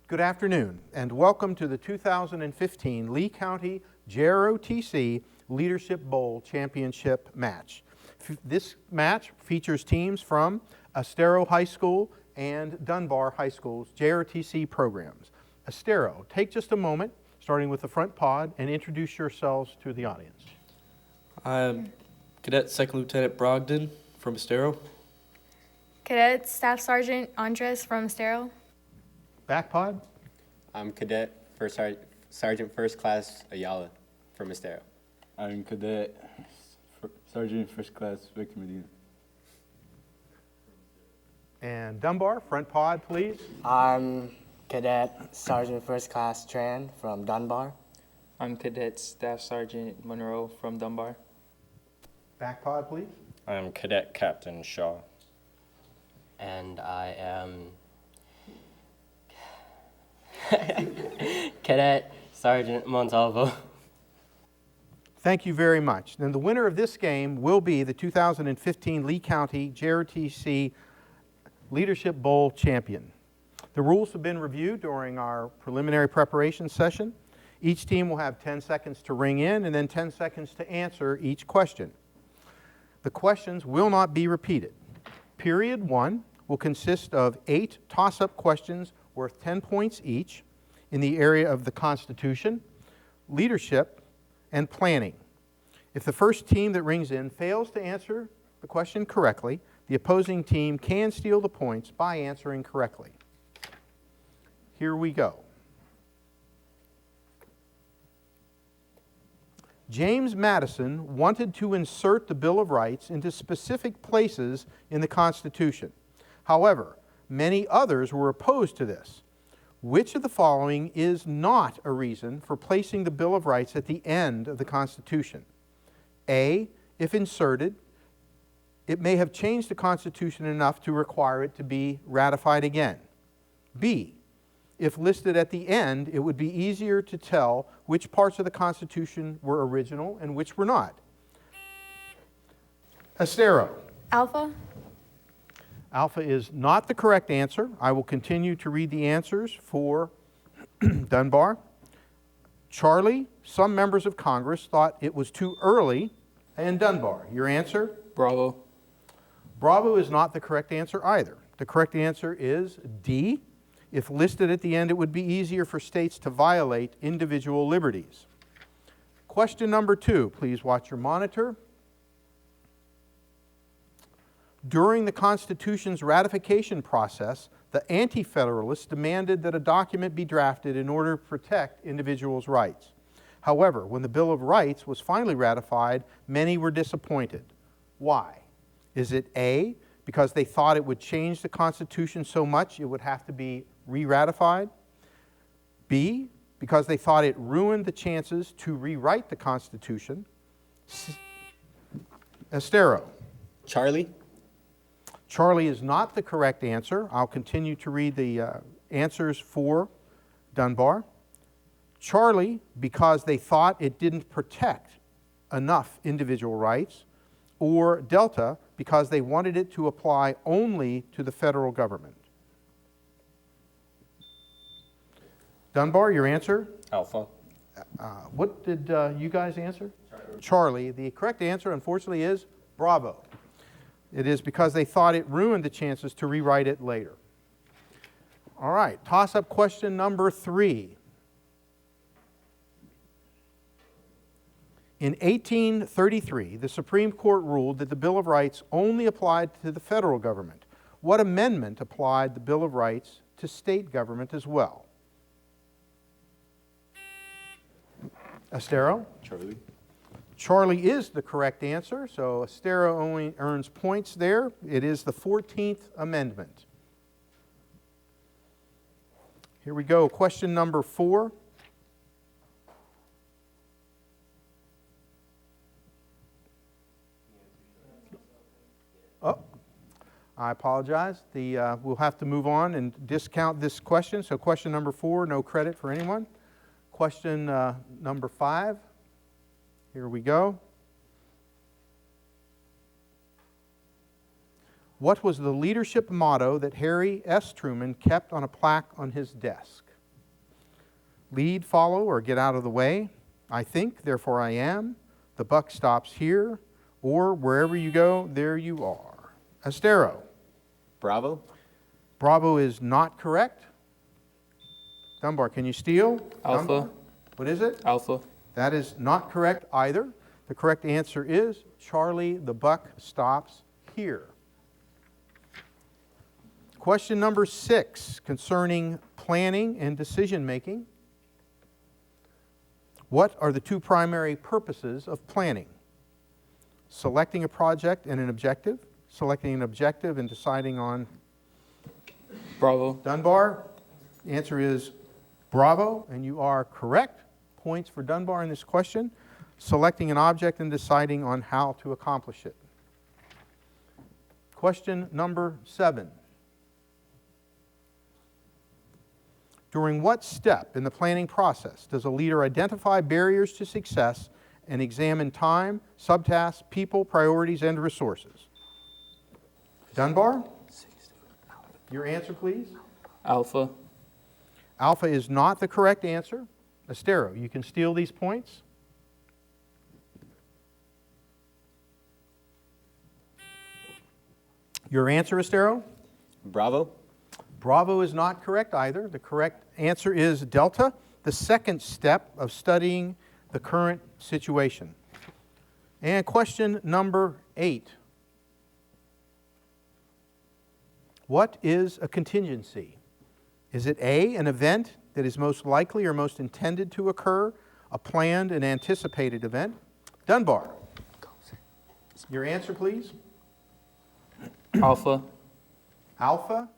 Good afternoon, and welcome to the 2015 Lee County JROTC Leadership Bowl Championship match. This match features teams from Estero High School and Dunbar High School's JROTC programs. Estero, take just a moment, starting with the front pod, and introduce yourselves to the audience. I'm Cadet Second Lieutenant Brogdon from Estero. Cadet Staff Sergeant Andres from Estero. Back pod. I'm Cadet Sergeant First Class Ayala from Estero. I'm Cadet Sergeant First Class Victor Medina. And Dunbar, front pod, please. I'm Cadet Sergeant First Class Tran from Dunbar. I'm Cadet Staff Sergeant Monroe from Dunbar. Back pod, please. I'm Cadet Captain Shaw. And I am Cadet Sergeant Montalvo. Thank you very much. Then the winner of this game will be the 2015 Lee County JROTC Leadership Bowl champion. The rules have been reviewed during our preliminary preparation session. Each team will have 10 seconds to ring in and then 10 seconds to answer each question. The questions will not be repeated. Period 1 will consist of 8 toss-up questions worth 10 points each in the area of the Constitution, leadership, and planning. If the first team that rings in fails to answer the question correctly, the opposing team can steal the points by answering correctly. Here we go. James Madison wanted to insert the Bill of Rights into specific places in the Constitution. However, many others were opposed to this. Which of the following is not a reason for placing the Bill of Rights at the end of the Constitution? A, if inserted, it may have changed the Constitution enough to require it to be ratified again. B, if listed at the end, it would be easier to tell which parts of the Constitution were original and which were not. Estero. Alpha. Alpha is not the correct answer. I will continue to read the answers for Dunbar. Charlie, some members of Congress thought it was too early. And Dunbar, your answer? Bravo. Bravo is not the correct answer either. The correct answer is D. If listed at the end, it would be easier for states to violate individual liberties. Question number 2, please watch your monitor. During the Constitution's ratification process, the Anti-Federalists demanded that a document be drafted in order to protect individuals' rights. However, when the Bill of Rights was finally ratified, many were disappointed. Why? Is it A, because they thought it would change the Constitution so much it would have to be re-ratified? B, because they thought it ruined the chances to rewrite the Constitution? Estero. Charlie. Charlie is not the correct answer. I'll continue to read the answers for Dunbar. Charlie, because they thought it didn't protect enough individual rights. Or Delta, because they wanted it to apply only to the federal government. Dunbar, your answer? Alpha. What did you guys answer? Charlie. The correct answer, unfortunately, is Bravo. It is because they thought it ruined the chances to rewrite it later. All right, toss-up question number 3. In 1833, the Supreme Court ruled that the Bill of Rights only applied to the federal government. What amendment applied the Bill of Rights to state government as well? Estero? Charlie. Charlie is the correct answer, so Estero only earns points there. It is the 14th Amendment. Here we go, question number 4. Oh, I apologize. We'll have to move on and discount this question. So question number 4, no credit for anyone. Question number 5. Here we go. What was the leadership motto that Harry S. Truman kept on a plaque on his desk? Lead, follow, or get out of the way. I think, therefore I am. The buck stops here. Or wherever you go, there you are. Estero. Bravo. Bravo is not correct. Dunbar, can you steal? Alpha. Dunbar? What is it? Alpha. That is not correct either. The correct answer is Charlie, the buck stops here. Question number 6 concerning planning and decision making. What are the two primary purposes of planning? Selecting a project and an objective, selecting an objective and deciding on. Bravo. Dunbar, the answer is bravo, and you are correct. Points for Dunbar in this question. Selecting an object and deciding on how to accomplish it. Question number 7. During what step in the planning process does a leader identify barriers to success and examine time, subtasks, people, priorities, and resources? Dunbar? Your answer, please. Alpha. Alpha is not the correct answer. Estero, you can steal these points. Your answer, Estero? Bravo. Bravo is not correct either. The correct answer is delta, the second step of studying the current situation. And question number 8. What is a contingency? Is it A, an event that is most likely or most intended to occur, a planned and anticipated event? Dunbar. Your answer, please. Alpha. Alpha.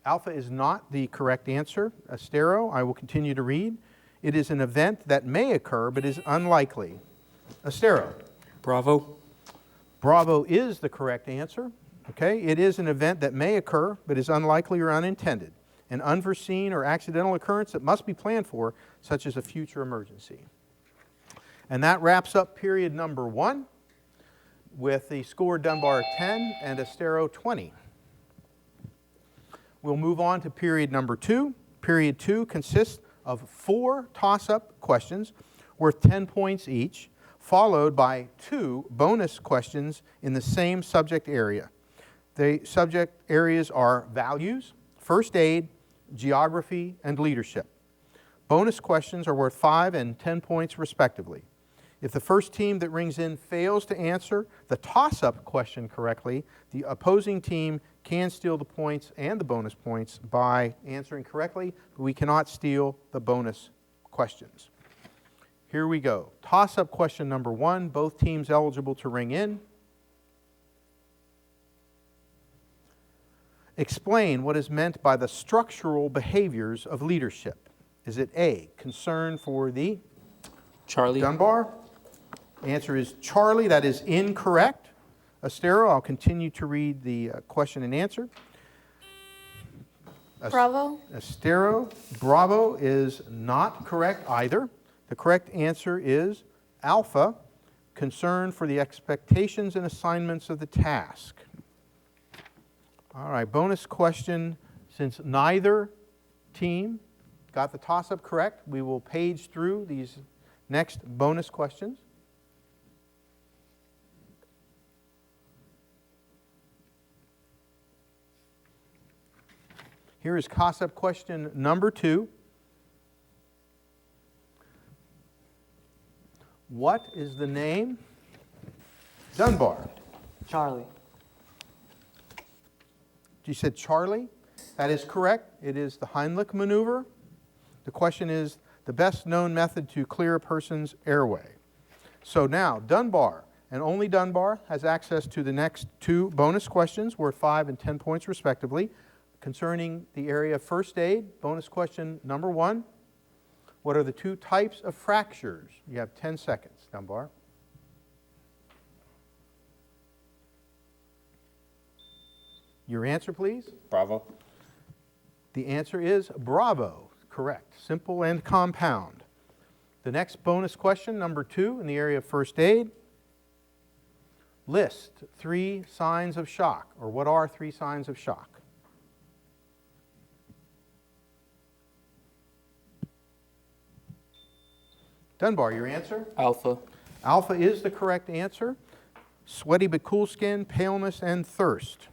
Alpha is not the correct answer. Estero, I will continue to read. It is an event that may occur but is unlikely. Estero. Bravo. Bravo is the correct answer. Okay, it is an event that may occur but is unlikely or unintended, an unforeseen or accidental occurrence that must be planned for, such as a future emergency. And that wraps up period number 1 with the score Dunbar 10 and Estero 20. We'll move on to period number 2. Period 2 consists of 4 toss-up questions worth 10 points each, followed by 2 bonus questions in the same subject area. The subject areas are values, first aid, geography, and leadership. Bonus questions are worth 5 and 10 points respectively. If the first team that rings in fails to answer the toss-up question correctly, the opposing team can steal the points and the bonus points by answering correctly, but we cannot steal the bonus questions. Here we go. Toss-up question number 1, both teams eligible to ring in. Explain what is meant by the structural behaviors of leadership. Is it A, concern for the Charlie. Dunbar? The answer is Charlie. That is incorrect. Estero, I'll continue to read the question and answer. Bravo. Estero, bravo is not correct either. The correct answer is alpha, concern for the expectations and assignments of the task. All right, bonus question. Since neither team got the toss-up correct, we will page through these next bonus questions. Here is toss-up question number 2. What is the name? Dunbar. Charlie. You said Charlie? That is correct. It is the Heimlich maneuver. The question is the best known method to clear a person's airway. So now, Dunbar, and only Dunbar, has access to the next 2 bonus questions worth 5 and 10 points respectively. Concerning the area of first aid, bonus question number 1. What are the 2 types of fractures? You have 10 seconds, Dunbar. Your answer, please. Bravo. The answer is bravo. Correct. Simple and compound. The next bonus question, number 2, in the area of first aid. List 3 signs of shock, or what are 3 signs of shock? Dunbar, your answer? Alpha. Alpha is the correct answer. Sweaty but cool skin, paleness, and thirst.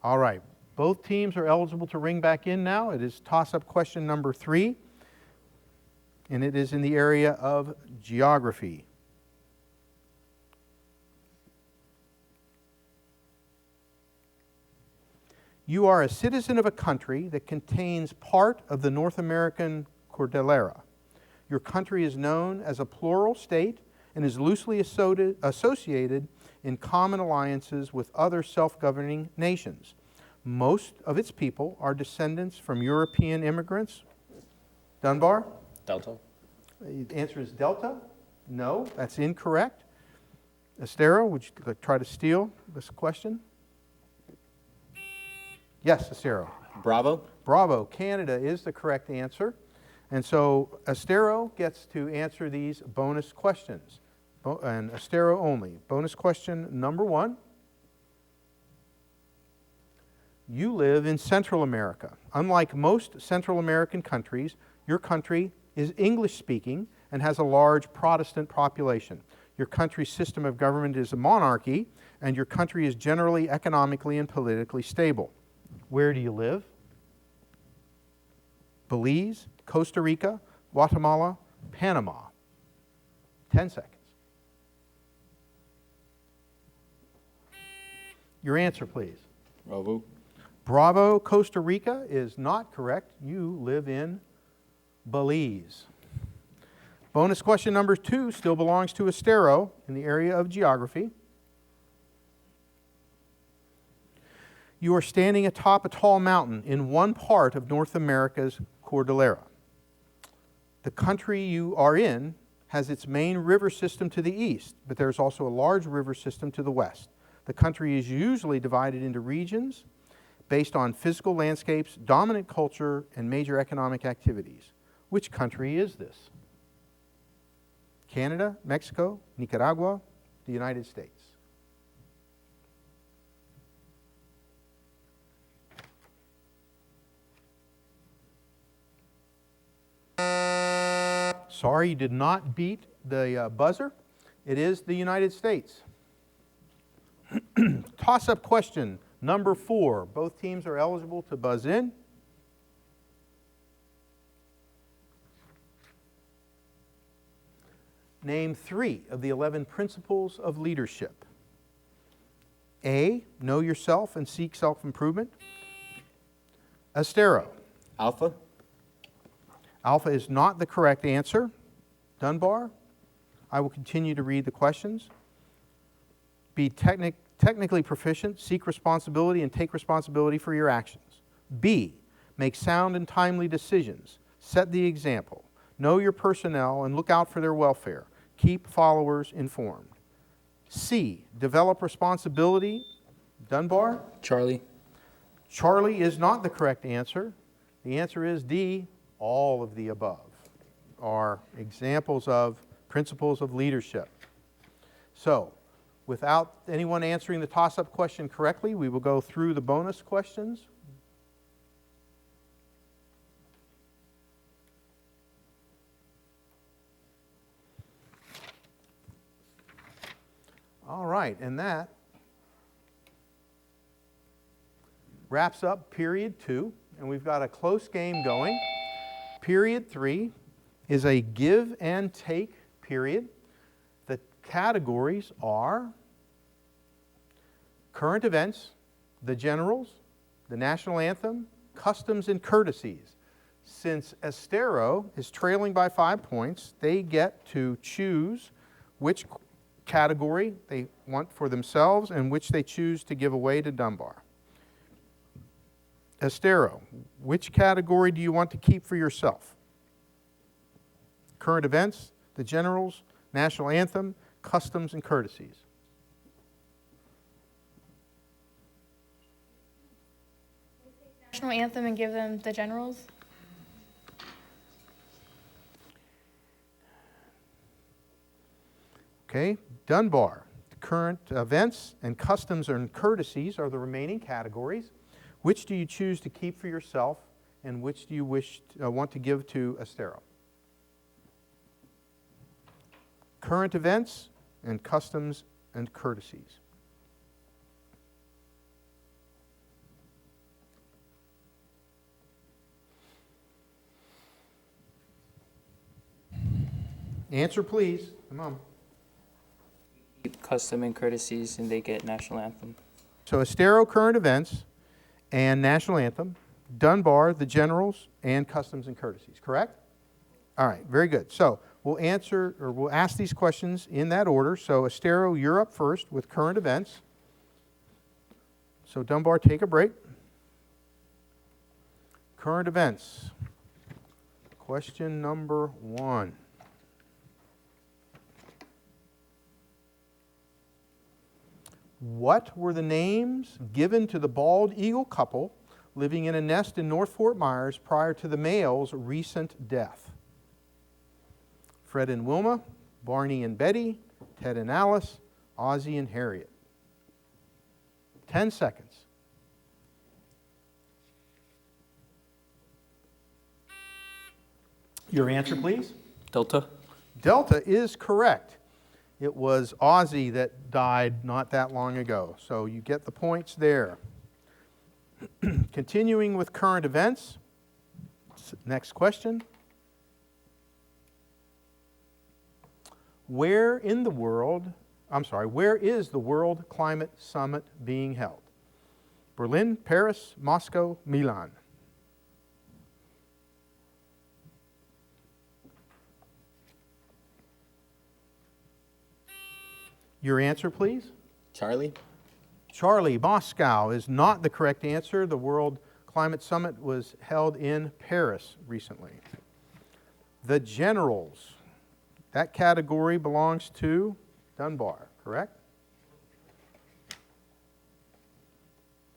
All right, both teams are eligible to ring back in now. It is toss-up question number 3, and it is in the area of geography. You are a citizen of a country that contains part of the North American Cordillera. Your country is known as a plural state and is loosely associated in common alliances with other self-governing nations. Most of its people are descendants from European immigrants. Dunbar? Delta. The answer is Delta. No, that's incorrect. Estero, would you try to steal this question? Yes, Estero. Bravo. Bravo. Canada is the correct answer. And so Estero gets to answer these bonus questions. And Estero only. Bonus question number 1. You live in Central America. Unlike most Central American countries, your country is English-speaking and has a large Protestant population. Your country's system of government is a monarchy, and your country is generally economically and politically stable. Where do you live? Belize, Costa Rica, Guatemala, Panama. 10 seconds. Your answer, please. Bravo. Bravo, Costa Rica is not correct. You live in Belize. Bonus question number 2 still belongs to Estero in the area of geography. You are standing atop a tall mountain in one part of North America's Cordillera. The country you are in has its main river system to the east, but there's also a large river system to the west. The country is usually divided into regions based on physical landscapes, dominant culture, and major economic activities. Which country is this? Canada, Mexico, Nicaragua, the United States. Sorry, you did not beat the buzzer. It is the United States. Toss-up question number 4. Both teams are eligible to buzz in. Name 3 of the 11 principles of leadership. A, know yourself and seek self-improvement. Estero. Alpha. Alpha is not the correct answer. Dunbar, I will continue to read the questions. Be technically proficient, seek responsibility, and take responsibility for your actions. B, make sound and timely decisions. Set the example. Know your personnel and look out for their welfare. Keep followers informed. C, develop responsibility. Dunbar? Charlie. Charlie is not the correct answer. The answer is D, all of the above are examples of principles of leadership. So, without anyone answering the toss-up question correctly, we will go through the bonus questions. All right, and that wraps up period 2, and we've got a close game going. Period 3 is a give and take period. The categories are current events, the generals, the national anthem, customs and courtesies. Since Estero is trailing by 5 points, they get to choose which category they want for themselves and which they choose to give away to Dunbar. Estero, which category do you want to keep for yourself? Current events, the generals, national anthem, customs and courtesies. National anthem and give them the generals. Okay, Dunbar, current events, and customs and courtesies are the remaining categories. Which do you choose to keep for yourself, and which do you want to give to Estero? Current events and customs and courtesies. Answer, please. Come on. Custom and courtesies, and they get national anthem. So Estero, current events and national anthem. Dunbar, the generals, and customs and courtesies, correct? All right, very good. So we'll ask these questions in that order. So Estero, you're up first with current events. So Dunbar, take a break. Current events. Question number 1. What were the names given to the bald eagle couple living in a nest in North Fort Myers prior to the male's recent death? Fred and Wilma, Barney and Betty, Ted and Alice, Ozzie and Harriet. 10 seconds. Your answer, please. Delta. Delta is correct. It was Ozzie that died not that long ago, so you get the points there. Continuing with current events, next question. Where is the World Climate Summit being held? Berlin, Paris, Moscow, Milan. Your answer, please. Charlie? Charlie, Moscow is not the correct answer. The World Climate Summit was held in Paris recently. The generals. That category belongs to Dunbar, correct?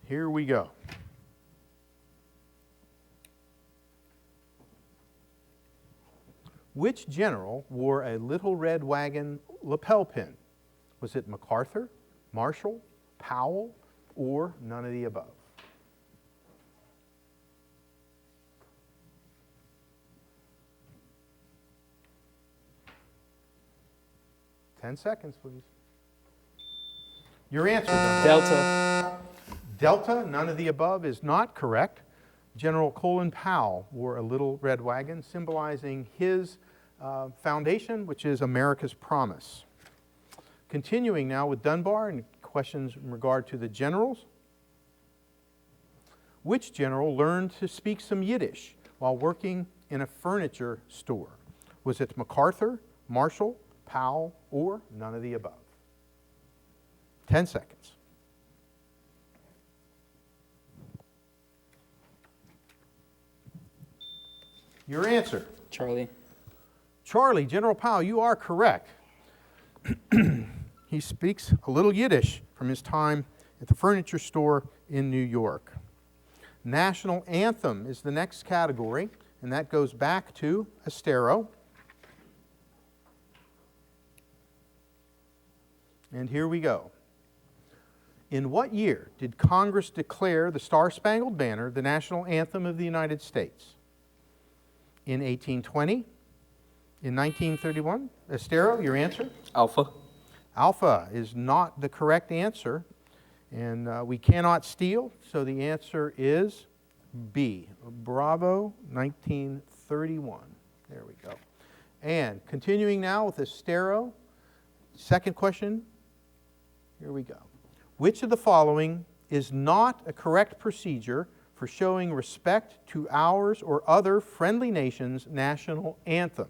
Here we go. Which general wore a little red wagon lapel pin? Was it MacArthur, Marshall, Powell, or none of the above? Ten seconds, please. Your answer, Dunbar. Delta. Delta, none of the above, is not correct. General Colin Powell wore a little red wagon, symbolizing his foundation, which is America's Promise. Continuing now with Dunbar and questions in regard to the generals. Which general learned to speak some Yiddish while working in a furniture store? Was it MacArthur, Marshall, Powell, or none of the above? 10 seconds. Your answer. Charlie. Charlie, General Powell, you are correct. He speaks a little Yiddish from his time at the furniture store in New York. National anthem is the next category, and that goes back to Estero. And here we go. In what year did Congress declare the Star-Spangled Banner the national anthem of the United States? In 1820? In 1931? Estero, your answer? Alpha. Alpha is not the correct answer, and we cannot steal, so the answer is B. Bravo, 1931. There we go. And continuing now with Estero, second question. Here we go. Which of the following is not a correct procedure for showing respect to ours or other friendly nations' national anthem?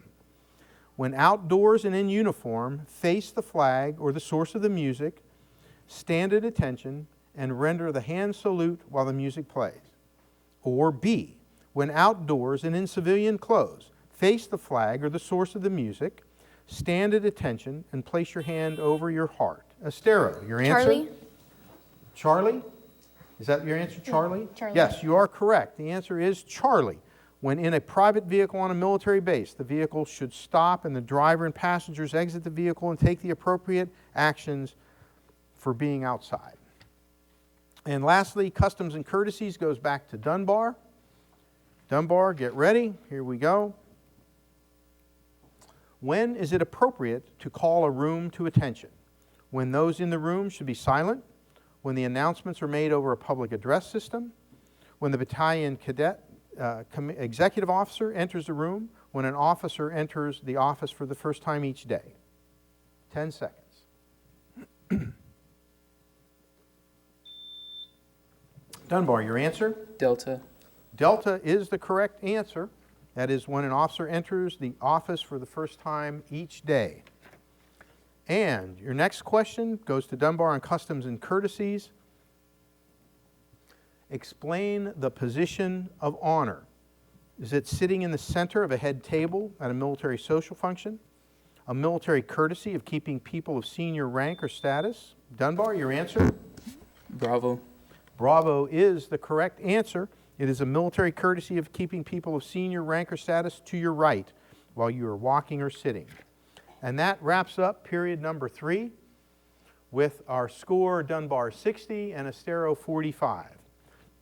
When outdoors and in uniform, face the flag or the source of the music, stand at attention, and render the hand salute while the music plays. Or B, when outdoors and in civilian clothes, face the flag or the source of the music, stand at attention, and place your hand over your heart. Estero, your answer? Charlie. Charlie? Is that your answer, Charlie? Charlie. Yes, you are correct. The answer is Charlie. When in a private vehicle on a military base, the vehicle should stop and the driver and passengers exit the vehicle and take the appropriate actions for being outside. And lastly, customs and courtesies goes back to Dunbar. Dunbar, get ready. Here we go. When is it appropriate to call a room to attention? When those in the room should be silent? When the announcements are made over a public address system? When the battalion cadet executive officer enters the room? When an officer enters the office for the first time each day? 10 seconds. Dunbar, your answer? Delta. Delta is the correct answer. That is when an officer enters the office for the first time each day. And your next question goes to Dunbar on customs and courtesies. Explain the position of honor. Is it sitting in the center of a head table at a military social function? A military courtesy of keeping people of senior rank or status? Dunbar, your answer? Bravo. Bravo is the correct answer. It is a military courtesy of keeping people of senior rank or status to your right while you are walking or sitting. And that wraps up period number 3 with our score Dunbar 60 and Estero 45.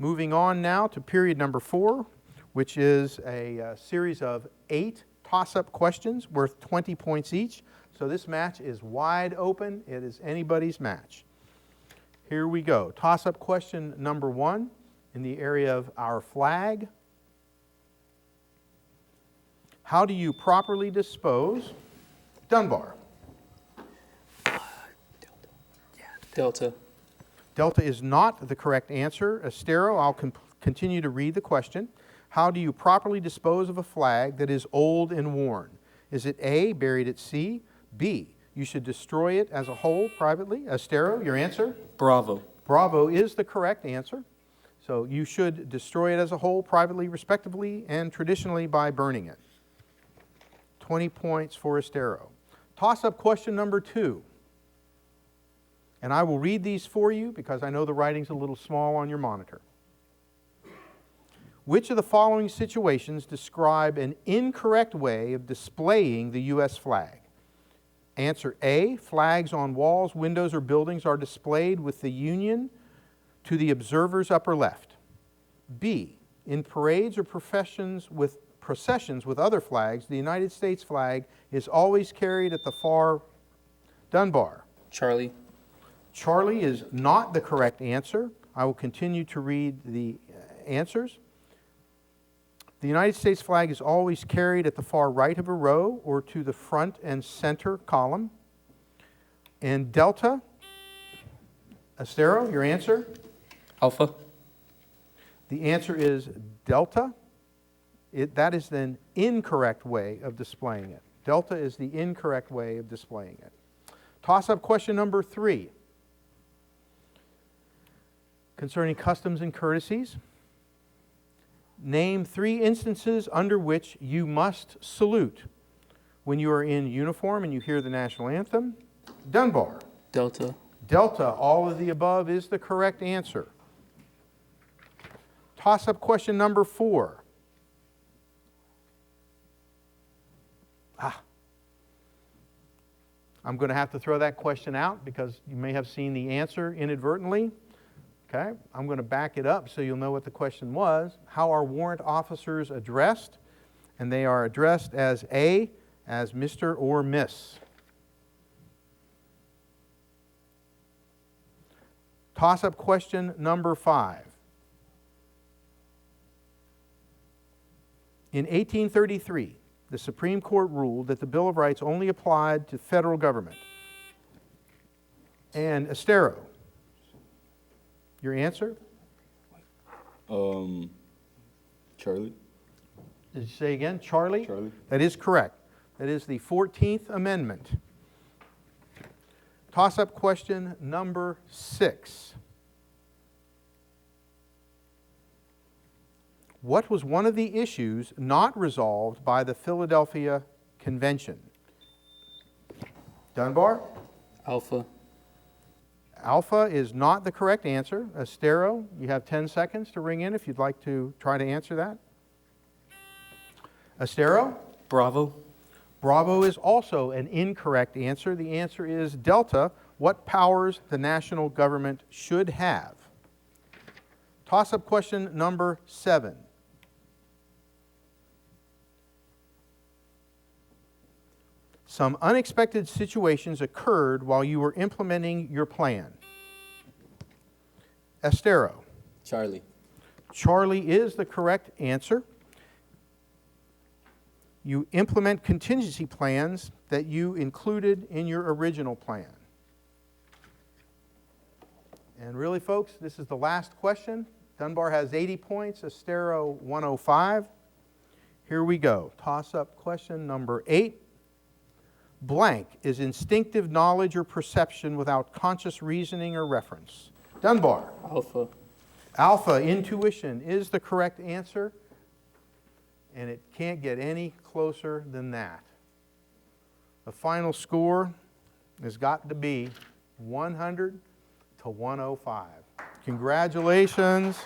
Moving on now to period number 4, which is a series of 8 toss-up questions worth 20 points each. So this match is wide open. It is anybody's match. Here we go. Toss-up question number 1 in the area of our flag. How do you properly dispose? Dunbar. Delta. Delta is not the correct answer. Estero, I'll continue to read the question. How do you properly dispose of a flag that is old and worn? Is it A, buried at sea? B, you should destroy it as a whole privately? Estero, your answer? Bravo. Bravo is the correct answer. So you should destroy it as a whole, privately, respectively, and traditionally by burning it. 20 points for Estero. Toss-up question number 2. And I will read these for you because I know the writing's a little small on your monitor. Which of the following situations describe an incorrect way of displaying the U.S. flag? Answer A, flags on walls, windows, or buildings are displayed with the Union to the observer's upper left. B, in parades or processions with other flags, the United States flag is always carried at the far. Dunbar. Charlie. Charlie is not the correct answer. I will continue to read the answers. The United States flag is always carried at the far right of a row or to the front and center column. And Delta, Estero, your answer? Alpha. The answer is Delta. That is the incorrect way of displaying it. Delta is the incorrect way of displaying it. Toss-up question number 3 concerning customs and courtesies. Name 3 instances under which you must salute when you are in uniform and you hear the national anthem. Dunbar. Delta. Delta, all of the above is the correct answer. Toss-up question number 4. I'm going to have to throw that question out because you may have seen the answer inadvertently. Okay, I'm going to back it up so you'll know what the question was. How are warrant officers addressed? And they are addressed as A, as Mr. or Miss. Toss-up question number 5. In 1833, the Supreme Court ruled that the Bill of Rights only applied to federal government. And Estero, your answer? Charlie. Did you say again? Charlie? Charlie. That is correct. That is the 14th Amendment. Toss-up question number 6. What was one of the issues not resolved by the Philadelphia Convention? Dunbar? Alpha. Alpha is not the correct answer. Estero, you have 10 seconds to ring in if you'd like to try to answer that. Estero? Bravo. Bravo is also an incorrect answer. The answer is Delta. what powers the national government should have. Toss-up question number 7. Some unexpected situations occurred while you were implementing your plan. Estero. Charlie. Charlie is the correct answer. You implement contingency plans that you included in your original plan. And really, folks, this is the last question. Dunbar has 80 points, Estero 105. Here we go. Toss-up question number 8. Blank is instinctive knowledge or perception without conscious reasoning or reference. Dunbar. Alpha. Alpha, intuition, is the correct answer, and it can't get any closer than that. The final score has got to be 100 to 105. Congratulations.